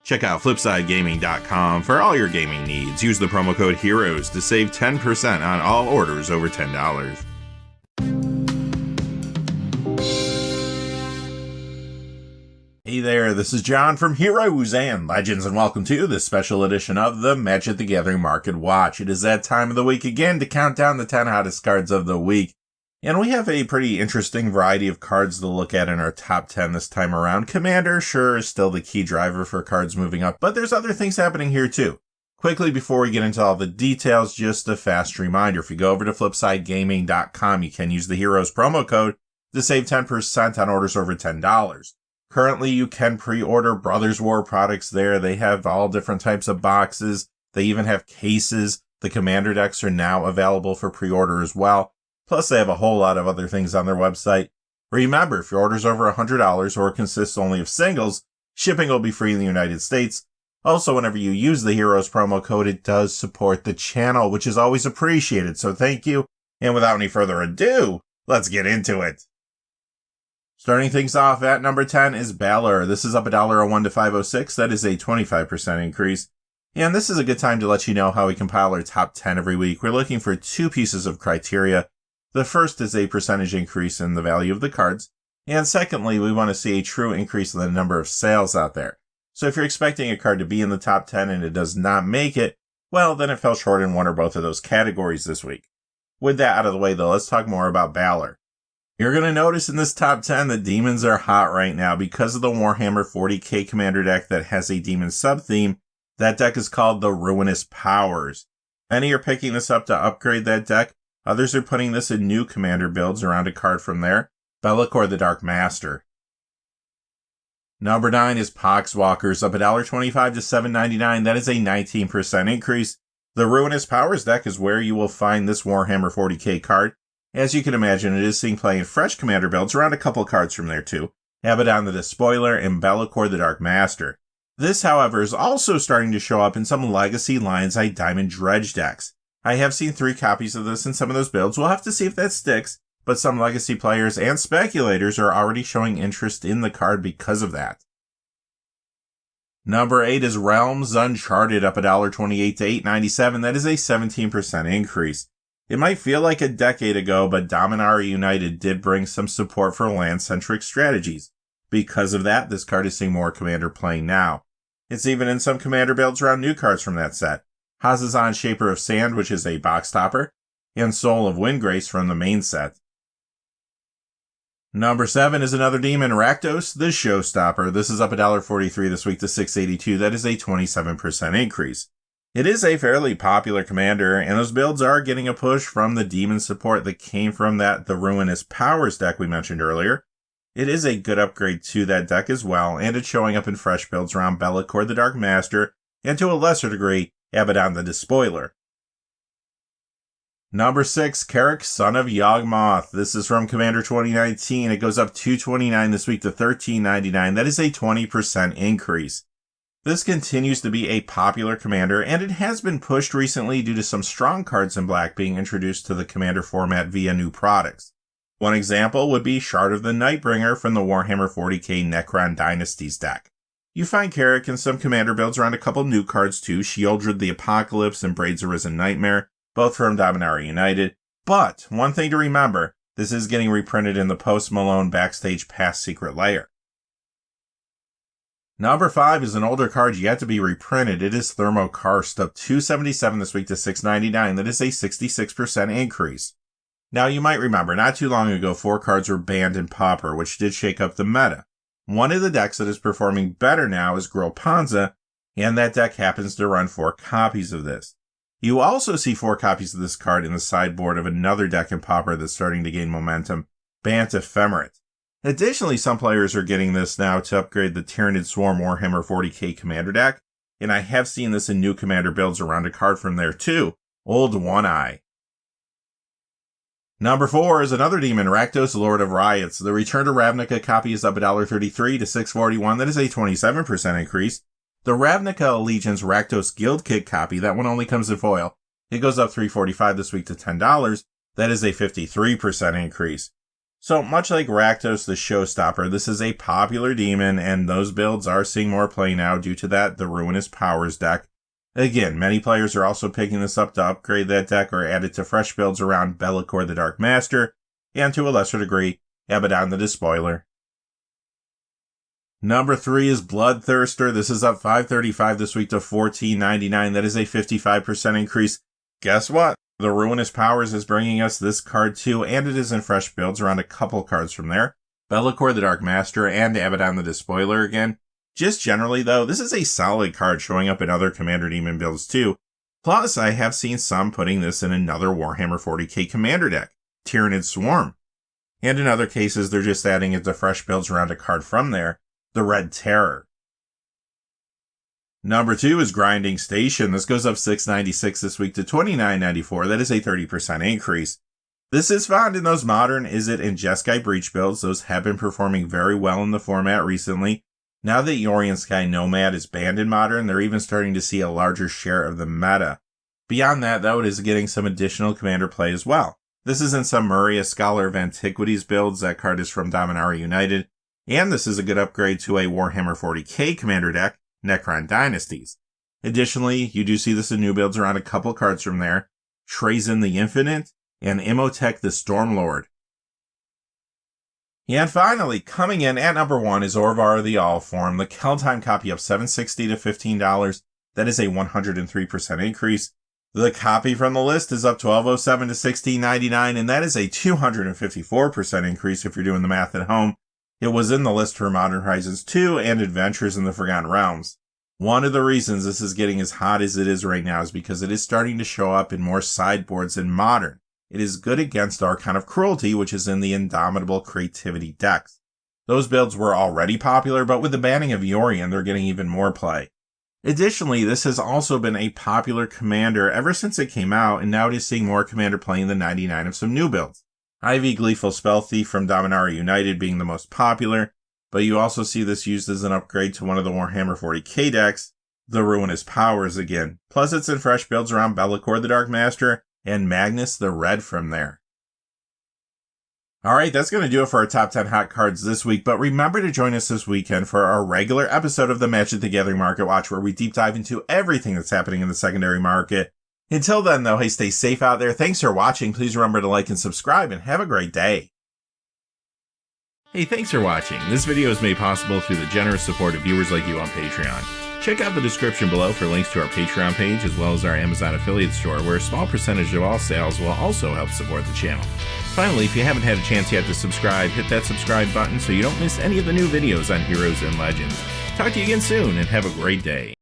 Check out FlipsideGaming.com for all your gaming needs. Use the promo code HEROES to save 10% on all orders over $10. Hey there, this is John from Heroes and Legends, and welcome to this special edition of the Magic the Gathering Market Watch. It is that time of the week again to count down the 10 hottest cards of the week. And we have a pretty interesting variety of cards to look at in our top 10 this time around. Commander, sure, is still the key driver for cards moving up, but there's other things happening here too. Quickly, before we get into all the details, just a fast reminder. If you go over to FlipsideGaming.com, you can use the Heroes promo code to save 10% on orders over $10. Currently, you can pre-order Brothers War products there. They have all different types of boxes. They even have cases. The Commander decks are now available for pre-order as well. Plus, they have a whole lot of other things on their website. Remember, if your order's over $100 or consists only of singles, shipping will be free in the United States. Also, whenever you use the Heroes promo code, it does support the channel, which is always appreciated, so thank you. And without any further ado, let's get into it. Starting things off at number 10 is Balor. This is up $1.01 to $5.06. That is a 25% increase. And this is a good time to let you know how we compile our top 10 every week. We're looking for two pieces of criteria. The first is a percentage increase in the value of the cards. And secondly, we want to see a true increase in the number of sales out there. So if you're expecting a card to be in the top 10 and it does not make it, well, then it fell short in one or both of those categories this week. With that out of the way, though, let's talk more about Balor. You're going to notice in this top 10 that demons are hot right now because of the Warhammer 40k commander deck that has a demon sub-theme. That deck is called the Ruinous Powers. Many are picking this up to upgrade that deck. Others are putting this in new commander builds around a card from there, Be'lakor the Dark Master. Number 9 is Poxwalkers, up $1.25 to $7.99. That is a 19% increase. The Ruinous Powers deck is where you will find this Warhammer 40k card. As you can imagine, it is seeing play in fresh commander builds around a couple cards from there too, Abaddon the Despoiler and Be'lakor the Dark Master. This, however, is also starting to show up in some Legacy Lion's Eye Diamond Dredge decks. I have seen 3 copies of this in some of those builds. We'll have to see if that sticks, but some Legacy players and speculators are already showing interest in the card because of that. Number 8 is Realms Uncharted, up $1.28 to $8.97. That is a 17% increase. It might feel like a decade ago, but Dominaria United did bring some support for land-centric strategies. Because of that, this card is seeing more commander playing now. It's even in some commander builds around new cards from that set. Hazazon Shaper of Sand, which is a box topper, and Soul of Windgrace from the main set. Number 7 is another demon, Rakdos, the Showstopper. This is up $1.43 this week to $6.82. That is a 27% increase. It is a fairly popular commander, and those builds are getting a push from the demon support that came from the Ruinous Powers deck we mentioned earlier. It is a good upgrade to that deck as well, and it's showing up in fresh builds around Be'lakor the Dark Master, and to a lesser degree, Abaddon the Despoiler. Number 6, Carrick, Son of Yawgmoth. This is from Commander 2019. It goes up $2.29 this week to $13.99. That is a 20% increase. This continues to be a popular commander, and it has been pushed recently due to some strong cards in black being introduced to the commander format via new products. One example would be Shard of the Nightbringer from the Warhammer 40k Necron Dynasties deck. You find Carrick in some commander builds around a couple new cards too, Sheoldred the Apocalypse and Braids Arisen Nightmare, both from Dominaria United. But one thing to remember, this is getting reprinted in the Post Malone Backstage Pass Secret Lair. Number 5 is an older card yet to be reprinted. It is Thermokarst, up $2.77 this week to $6.99. That is a 66% increase. Now you might remember, not too long ago, 4 cards were banned in Pauper, which did shake up the meta. One of the decks that is performing better now is Gril Panza, and that deck happens to run 4 copies of this. You also see 4 copies of this card in the sideboard of another deck in Pauper that's starting to gain momentum, Bant Ephemerate. Additionally, some players are getting this now to upgrade the Tyranid Swarm Warhammer 40k commander deck, and I have seen this in new commander builds around a card from there too, Old One Eye. Number 4 is another demon, Rakdos, Lord of Riots. The Return to Ravnica copy is up $1.33 to $6.41. That is a 27% increase. The Ravnica Allegiance Rakdos Guild Kit copy, that one only comes in foil. It goes up $3.45 this week to $10. That is a 53% increase. So much like Rakdos the Showstopper, this is a popular demon, and those builds are seeing more play now due to that, the Ruinous Powers deck. Again, many players are also picking this up to upgrade that deck or add it to fresh builds around Be'lakor the Dark Master, and to a lesser degree, Abaddon the Despoiler. Number 3 is Bloodthirster. This is up $5.35 this week to $14.99. That is a 55% increase. Guess what? The Ruinous Powers is bringing us this card too, and it is in fresh builds around a couple cards from there. Be'lakor the Dark Master and Abaddon the Despoiler again. Just generally though, this is a solid card showing up in other Commander Demon builds too. Plus, I have seen some putting this in another Warhammer 40k Commander deck, Tyranid Swarm. And in other cases, they're just adding it to fresh builds around a card from there, the Red Terror. Number 2 is Grinding Station. This goes up $6.96 this week to $29.94. That is a 30% increase. This is found in those modern Izzet and Jeskai Breach builds. Those have been performing very well in the format recently. Now that Yorion Sky Nomad is banned in modern, they're even starting to see a larger share of the meta. Beyond that, though, it is getting some additional commander play as well. This is in some Muria Scholar of Antiquities builds. That card is from Dominaria United. And this is a good upgrade to a Warhammer 40k commander deck, Necron Dynasties. Additionally, you do see this in new builds around a couple cards from there, Trazyn the Infinite, and Imhotep the Stormlord. And finally, coming in at number 1 is Orvar the Allform, the Keldheim copy up $7.60 to $15. That is a 103% increase. The copy from the list is up $12.07 to $16.99, and that is a 254% increase if you're doing the math at home. It was in the list for Modern Horizons 2 and Adventures in the Forgotten Realms. One of the reasons this is getting as hot as it is right now is because it is starting to show up in more sideboards in Modern. It is good against Archon of Cruelty, which is in the Indomitable Creativity decks. Those builds were already popular, but with the banning of Yorion, they're getting even more play. Additionally, this has also been a popular commander ever since it came out, and now it is seeing more commander play in the 99 of some new builds. Ivy Gleeful Spell Thief from Dominaria United being the most popular, but you also see this used as an upgrade to one of the Warhammer 40k decks, the Ruinous Powers again. Plus it's in fresh builds around Be'lakor the Dark Master and Magnus the Red from there. Alright, that's going to do it for our top 10 hot cards this week, but remember to join us this weekend for our regular episode of the Magic the Gathering Market Watch, where we deep dive into everything that's happening in the secondary market. Until then, though, hey, stay safe out there. Thanks for watching. Please remember to like and subscribe, and have a great day. Hey, thanks for watching. This video is made possible through the generous support of viewers like you on Patreon. Check out the description below for links to our Patreon page, as well as our Amazon affiliate store, where a small percentage of all sales will also help support the channel. Finally, if you haven't had a chance yet to subscribe, hit that subscribe button so you don't miss any of the new videos on Heroes and Legends. Talk to you again soon, and have a great day.